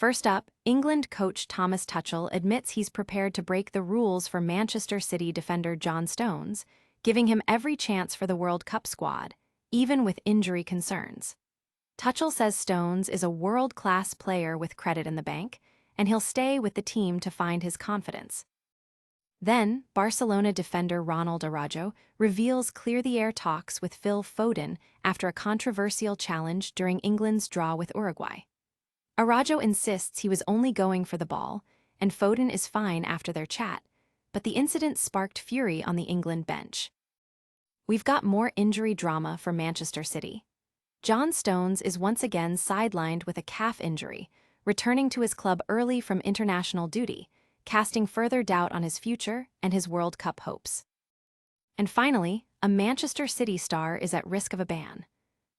First up, England coach Thomas Tuchel admits he's prepared to break the rules for Manchester City defender John Stones, giving him every chance for the World Cup squad, even with injury concerns. Tuchel says Stones is a world-class player with credit in the bank, and he'll stay with the team to find his confidence. Then, Barcelona defender Ronald Araujo reveals clear-the-air talks with Phil Foden after a controversial challenge during England's draw with Uruguay. Araujo insists he was only going for the ball, and Foden is fine after their chat, but the incident sparked fury on the England bench. We've got more injury drama for Manchester City. John Stones is once again sidelined with a calf injury, returning to his club early from international duty, casting further doubt on his future and his World Cup hopes. And finally, a Manchester City star is at risk of a ban.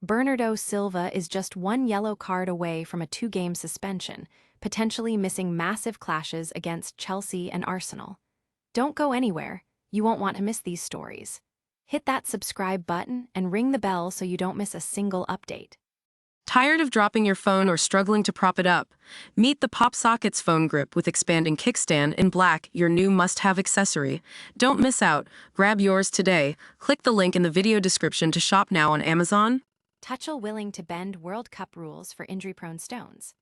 Bernardo Silva is just one yellow card away from a 2-game suspension, potentially missing massive clashes against Chelsea and Arsenal. Don't go anywhere, you won't want to miss these stories. Hit that subscribe button and ring the bell so you don't miss a single update. Tired of dropping your phone or struggling to prop it up? Meet the Pop Sockets phone grip with expanding kickstand in black, your new must-have accessory. Don't miss out. Grab yours today. Click the link in the video description to shop now on Amazon. Tuchel willing to bend World Cup rules for injury-prone Stones.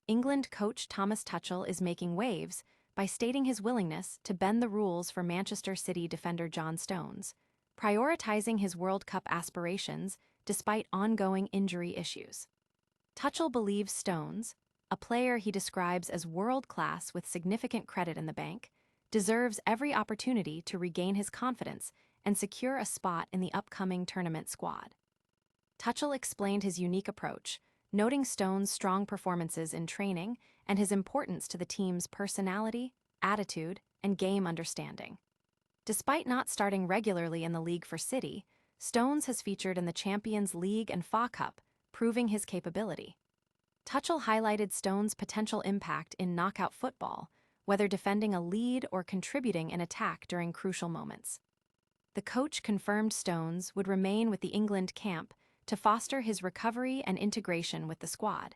England coach Thomas Tuchel is making waves by stating his willingness to bend the rules for Manchester City defender John Stones, prioritizing his World Cup aspirations despite ongoing injury issues. Tuchel believes Stones, a player he describes as world-class with significant credit in the bank, deserves every opportunity to regain his confidence and secure a spot in the upcoming tournament squad. Tuchel explained his unique approach, noting Stones' strong performances in training and his importance to the team's personality, attitude, and game understanding. Despite not starting regularly in the league for City, Stones has featured in the Champions League and FA Cup, proving his capability. Tuchel highlighted Stones' potential impact in knockout football, whether defending a lead or contributing in attack during crucial moments. The coach confirmed Stones would remain with the England camp to foster his recovery and integration with the squad,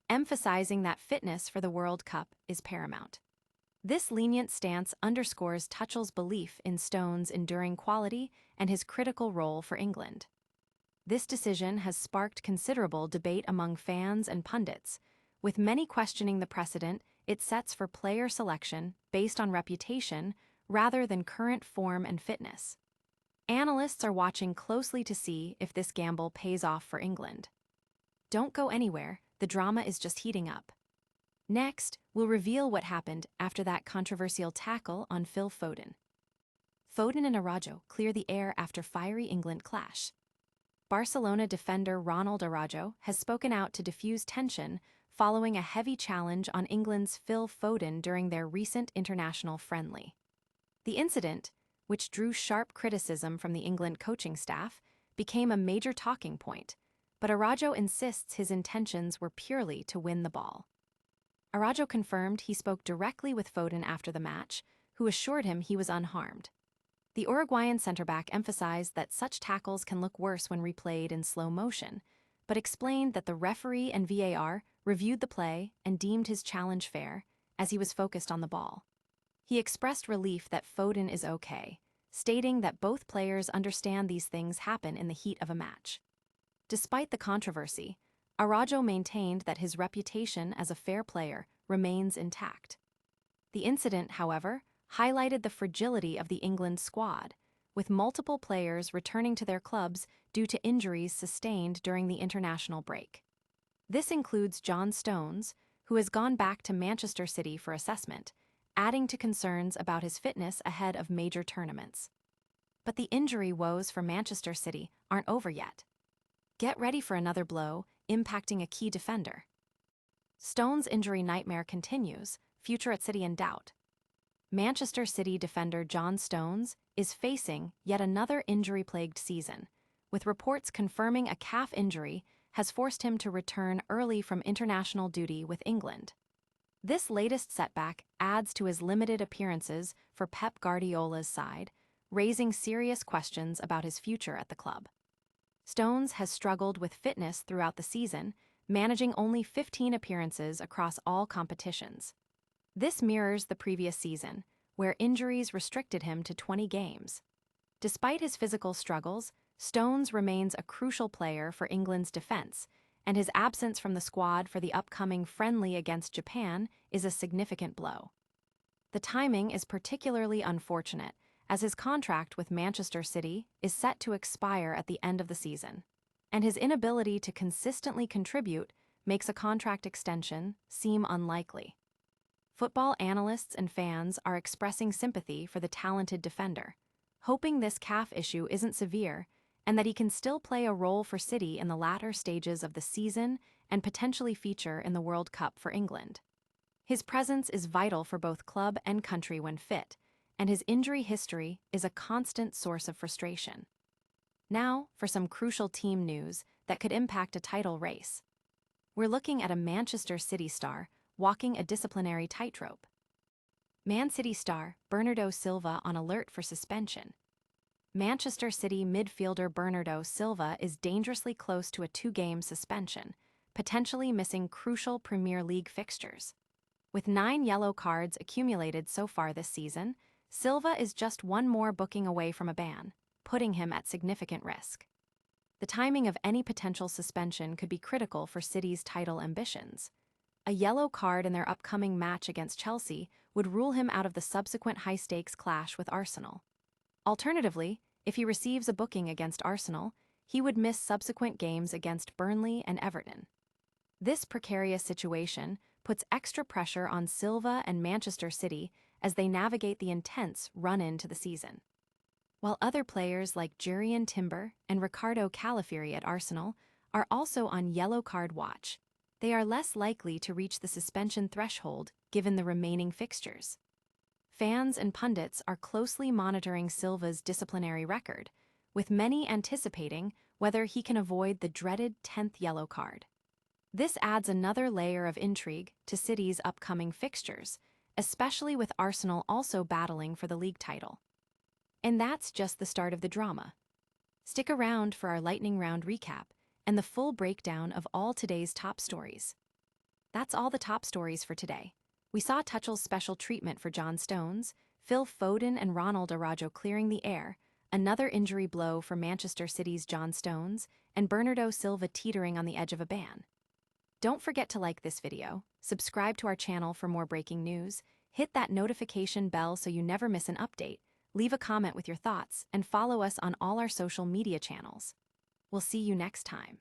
emphasizing that fitness for the World Cup is paramount. This lenient stance underscores Tuchel's belief in Stones' enduring quality and his critical role for England. This decision has sparked considerable debate among fans and pundits, with many questioning the precedent it sets for player selection based on reputation rather than current form and fitness. Analysts are watching closely to see if this gamble pays off for England. Don't go anywhere, the drama is just heating up. Next, we'll reveal what happened after that controversial tackle on Phil Foden. Foden and Araujo clear the air after fiery England clash. Barcelona defender Ronald Araujo has spoken out to diffuse tension following a heavy challenge on England's Phil Foden during their recent international friendly. The incident, which drew sharp criticism from the England coaching staff, became a major talking point, but Araujo insists his intentions were purely to win the ball. Araujo confirmed he spoke directly with Foden after the match, who assured him he was unharmed. The Uruguayan center-back emphasized that such tackles can look worse when replayed in slow motion, but explained that the referee and VAR reviewed the play and deemed his challenge fair, as he was focused on the ball. He expressed relief that Foden is okay, stating that both players understand these things happen in the heat of a match. Despite the controversy, Araujo maintained that his reputation as a fair player remains intact. The incident, however, highlighted the fragility of the England squad, with multiple players returning to their clubs due to injuries sustained during the international break. This includes John Stones, who has gone back to Manchester City for assessment, adding to concerns about his fitness ahead of major tournaments. But the injury woes for Manchester City aren't over yet. Get ready for another blow, impacting a key defender. Stones' injury nightmare continues, future at City in doubt. Manchester City defender John Stones is facing yet another injury-plagued season, with reports confirming a calf injury has forced him to return early from international duty with England. This latest setback adds to his limited appearances for Pep Guardiola's side, raising serious questions about his future at the club. Stones has struggled with fitness throughout the season, managing only 15 appearances across all competitions. This mirrors the previous season, where injuries restricted him to 20 games. Despite his physical struggles, Stones remains a crucial player for England's defense, and his absence from the squad for the upcoming friendly against Japan is a significant blow. The timing is particularly unfortunate, as his contract with Manchester City is set to expire at the end of the season, and his inability to consistently contribute makes a contract extension seem unlikely. Football analysts and fans are expressing sympathy for the talented defender, hoping this calf issue isn't severe and that he can still play a role for City in the latter stages of the season and potentially feature in the World Cup for England. His presence is vital for both club and country when fit, and his injury history is a constant source of frustration. Now, for some crucial team news that could impact a title race. We're looking at a Manchester City star walking a disciplinary tightrope. Man City star Bernardo Silva on alert for suspension. Manchester City midfielder Bernardo Silva is dangerously close to a 2-game suspension, potentially missing crucial Premier League fixtures. With 9 yellow cards accumulated so far this season, Silva is just one more booking away from a ban, putting him at significant risk. The timing of any potential suspension could be critical for City's title ambitions. A yellow card in their upcoming match against Chelsea would rule him out of the subsequent high-stakes clash with Arsenal. Alternatively, if he receives a booking against Arsenal, he would miss subsequent games against Burnley and Everton. This precarious situation puts extra pressure on Silva and Manchester City as they navigate the intense run-in to the season. While other players like Jurrien Timber and Ricardo Calafiori at Arsenal are also on yellow card watch, they are less likely to reach the suspension threshold given the remaining fixtures. Fans and pundits are closely monitoring Silva's disciplinary record, with many anticipating whether he can avoid the dreaded 10th yellow card. This adds another layer of intrigue to City's upcoming fixtures, especially with Arsenal also battling for the league title. And that's just the start of the drama. Stick around for our lightning round recap and the full breakdown of all today's top stories. That's all the top stories for today. We saw Tuchel's special treatment for John Stones, Phil Foden and Ronald Araujo clearing the air, another injury blow for Manchester City's John Stones, and Bernardo Silva teetering on the edge of a ban. Don't forget to like this video, subscribe to our channel for more breaking news, hit that notification bell so you never miss an update, leave a comment with your thoughts, and follow us on all our social media channels. We'll see you next time.